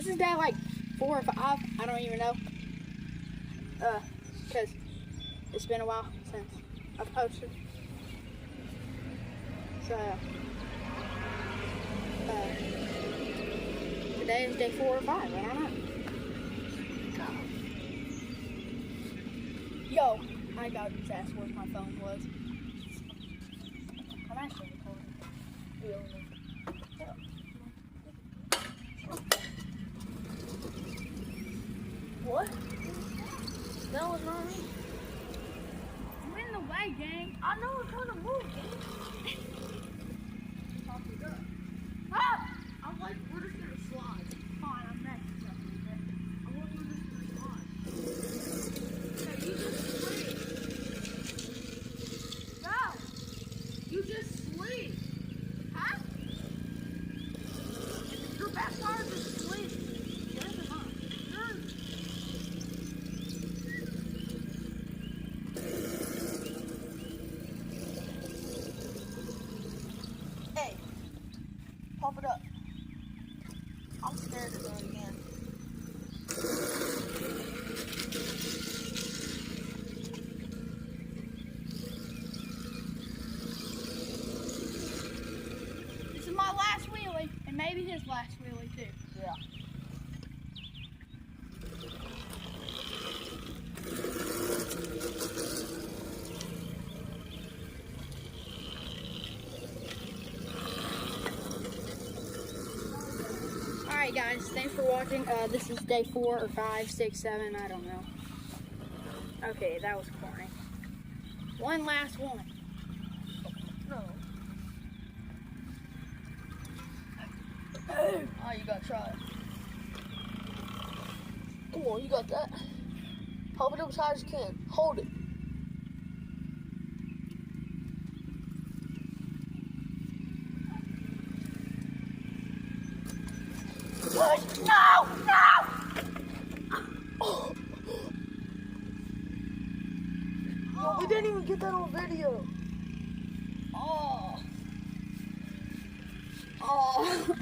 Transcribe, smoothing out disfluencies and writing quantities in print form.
this is day like 4 or 5. I don't even know. Because it's been a while since I've posted. So, today is day 4 or 5. I don't know. Yo, I got to just ask where my phone was. I'm actually recording. What? That was not me. I'm in the way, gang. I know I'm trying to move, gang. Ah! I'm like, we're just gonna slide. Fine, I'm next. I want we're just gonna slide. Hey, you just slid. Go! You just slid. Huh? Your back tire just slid. Yes or not? Hey, pop it up. I'm scared to do it again. This is my last wheelie, and maybe his last wheelie too. Yeah. Alright guys, thanks for watching. This is day 4 or 5, 6, 7, I don't know. Okay, that was corny. One last one. No. Oh, you gotta try it. Come on, you got that. Pop it up as high as you can. Hold it. Push! No! No! Oh. Yo, we didn't even get that on video. Oh. Oh.